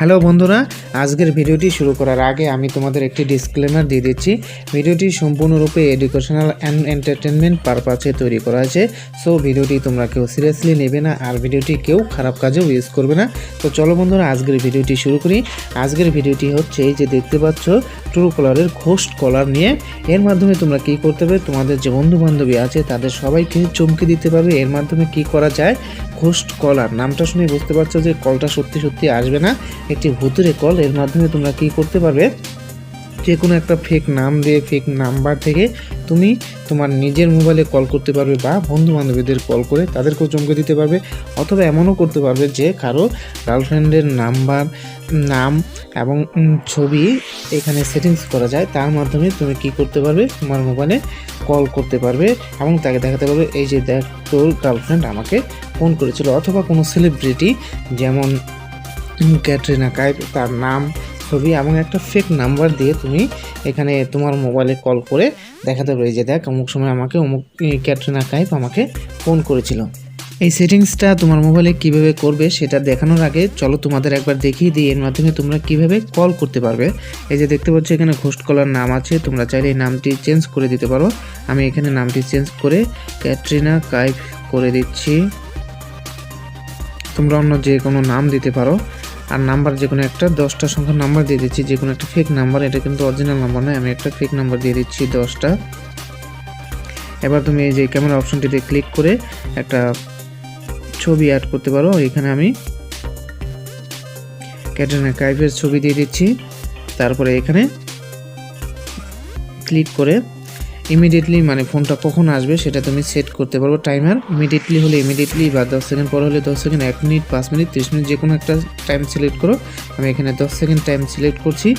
Hello বন্ধুরা, আজকের ভিডিওটি শুরু করার আগে আমি তোমাদের একটি ডিসক্লেমার দিয়ে দিচ্ছি। ভিডিওটি সম্পূর্ণরূপে এডুকেশনাল অ্যান্ড এন্টারটেনমেন্ট পারপাসে তৈরি করা আছে। সো ভিডিওটি তোমরা কেউ সিরিয়াসলি নেবে না, আর ভিডিওটি কেউ খারাপ কাজেও ইউজ করবে না। তো চলো বন্ধুরা, আজকের ভিডিওটি শুরু করি। আজকের ভিডিওটি হচ্ছে এই যে দেখতে পাচ্ছ, ট্রুকলারের ঘোস্ট কলার নিয়ে। এর মাধ্যমে তোমরা কি করতে পারবে, তোমাদের যে বন্ধু বান্ধবী আছে তাদের সবাইকে চমকে দিতে পারবে। এর মাধ্যমে কি করা যায়, ঘোস্ট কলার নামটা শুনে বুঝতে পারছো যে কলটা সত্যি সত্যি আসবে না, একটি ভুতুরে কল। এর মাধ্যমে তোমরা কি করতে পারবে, যে কোনো একটা ফেক নাম দিয়ে, ফেক নাম্বার থেকে তুমি তোমার নিজের মোবাইলে কল করতে পারবে, বা বন্ধু বান্ধবীদের কল করে তাদেরকেও চমকে দিতে পারবে। অথবা এমনও করতে পারবে যে কারো গার্লফ্রেন্ডের নাম এবং ছবি এখানে সেটিংস করা যায়, তার মাধ্যমে তুমি কি করতে পারবে, তোমার মোবাইলে কল করতে পারবে এবং তাকে দেখাতে পারবে এই যে দেখ তোর গার্লফ্রেন্ড আমাকে ফোন করেছিল। অথবা কোনো সেলিব্রিটি যেমন ক্যাটরিনা কাইফ, তার নাম, ছবি এবং একটা ফেক নাম্বার দিয়ে তুমি এখানে তোমার মোবাইলে কল করে দেখাতে পারবে যে দেখ অমুক সময় আমাকে অমুক ক্যাটরিনা কাইফ আমাকে ফোন করেছিল। এই সেটিংসটা তোমার মোবাইলে কিভাবে করবে সেটা দেখানোর আগে চলো তোমাদের একবার দেখিয়ে দিই এর মাধ্যমে তোমরা কিভাবে কল করতে পারবে। এই যে দেখতে পাচ্ছ এখানে ঘোস্ট কলার নাম আছে, তোমরা চাইলে এই নামটি চেঞ্জ করে দিতে পারো। আমি এখানে নামটি চেঞ্জ করে ক্যাটরিনা কাইফ করে দিচ্ছি। তোমরা অন্য যে কোনো নাম দিতে পারো, আর নাম্বার যে কোনো একটা 10টা সংখ্যার নাম্বার দিয়ে দিচ্ছি, যে কোনো একটা ফেক নাম্বার। এটা কিন্তু অরিজিনাল নাম্বার নয়, আমি একটা ফেক নাম্বার দিয়ে দিচ্ছি 10টা। এবার তুমি এই যে ক্যামেরা অপশনটিতে ক্লিক করে একটা ছবি অ্যাড করতে পারো। এখানে আমি ক্যাটরিনা কাইফের ছবি দিয়ে দিচ্ছি। তারপরে এখানে ক্লিক করে ইমিডিয়েটলি, মানে ফোনটা কখন আসবে সেটা তুমি সেট করতে পারো টাইমার। ইমিডিয়েটলি হলে ইমিডিয়েটলি, বা 10 সেকেন্ড পর হলে 10 সেকেন্ড, 1 মিনিট, 5 মিনিট, 30 মিনিট, যে কোনো একটা টাইম সিলেক্ট করো। আমি এখানে 10 সেকেন্ড টাইম সিলেক্ট করছি।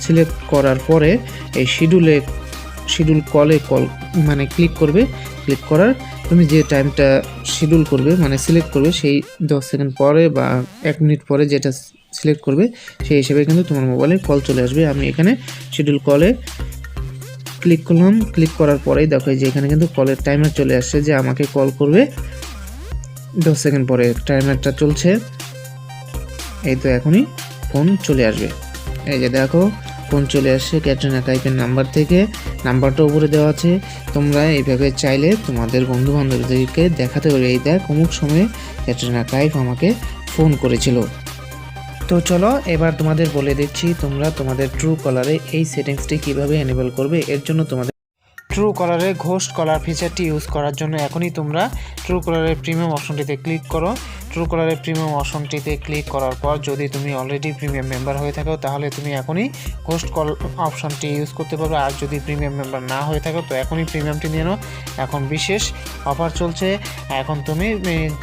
সিলেক্ট করার পরে এই শিডিউল কলে মানে ক্লিক করবে। ক্লিক করার তুমি যে টাইমটা শিডিউল করবে মানে সিলেক্ট করবে, সেই 10 সেকেন্ড পরে বা 1 মিনিট পরে যেটা সিলেক্ট করবে সেই হিসেবে কিন্তু তোমার মোবাইলে কল চলে আসবে। আমি এখানে শিডিউল কলে ক্লিক করলাম। ক্লিক করার পরেই দেখো যে এখানে কিন্তু কলের টাইমার চলে আসছে, যে আমাকে কল করবে 10 সেকেন্ড পরে। টাইমারটা চলছে, এই তো এখনই ফোন চলে আসবে। এই যে দেখো ফোন চলে আসছে ক্যাটরিনা কাইফের নাম্বার থেকে। নাম্বারটা উপরে দেওয়া আছে। তোমরা এইভাবে চাইলে তোমাদের বন্ধু বান্ধবীদেরকে দেখাতে পারবে, এই দেখ অমুক সময়ে ক্যাটরিনা কাইফ আমাকে ফোন করেছিল। তো চলো এবার তোমাদের বলে দিচ্ছি তোমরা তোমাদের ট্রুকলারে এই সেটিংসটি কিভাবে এনেবল করবে। এর জন্য তোমাদের ট্রুকলারে ঘোস্ট কলার ফিচারটি ইউজ করার জন্য এখনই তোমরা ট্রুকলারের প্রিমিয়াম অপশনটিতে ক্লিক করো। ট্রুকলারের প্রিমিয়াম অপশনটিতে ক্লিক করার পর যদি তুমি অলরেডি প্রিমিয়াম মেম্বার হয়ে থাকো তাহলে তুমি এখনই ঘোস্ট কল অপশনটি ইউজ করতে পারবে। আর যদি প্রিমিয়াম মেম্বার না হয়ে থাকো তো এখনই প্রিমিয়ামটি নিয়ে নাও। এখন বিশেষ অফার চলছে, এখন তুমি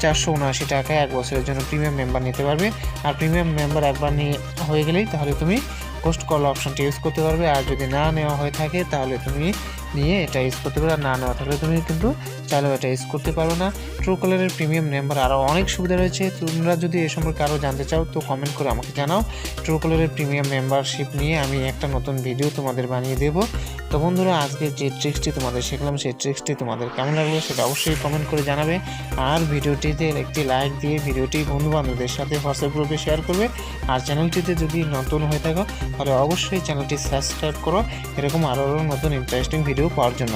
479 টাকায় 1 বছরের জন্য প্রিমিয়াম মেম্বার নিতে পারবে। আর প্রিমিয়াম মেম্বার একবার নিয়ে হয়ে গেলেই তাহলে তুমি ঘোস্ট কল অপশনটি ইউজ করতে পারবে। আর যদি না নেওয়া হয়ে থাকে তাহলে তুমি নিয়ে এটা ইউজ করতে পারো, আর না নেওয়া থাকলে তুমি কিন্তু চাইলেও এটা ইউজ করতে পারো না। ট্রুকলারের প্রিমিয়াম মেম্বার আরও অনেক সুবিধা রয়েছে। তোমরা যদি এ সম্পর্কে আরও জানতে চাও তো কমেন্ট করে আমাকে জানাও। ট্রুকলারের প্রিমিয়াম মেম্বারশিপ নিয়ে আমি একটা নতুন ভিডিও তোমাদের বানিয়ে দেবো। তো বন্ধুরা, আজকে যে ট্রিক্সটি তোমাদের শিখলাম সেই ট্রিক্সটি তোমাদের কেমন লাগলো সেটা অবশ্যই কমেন্ট করে জানাবে। আর ভিডিওটিতে একটি লাইক দিয়ে ভিডিওটি বন্ধুবান্ধবদের সাথে হোয়াটসঅ্যাপ গ্রুপে শেয়ার করবে। আর চ্যানেলটিতে যদি নতুন হয়ে থাকো তাহলে অবশ্যই চ্যানেলটি সাবস্ক্রাইব করো, এরকম আরও নতুন ইন্টারেস্টিং ভিডিও পাওয়ার জন্য।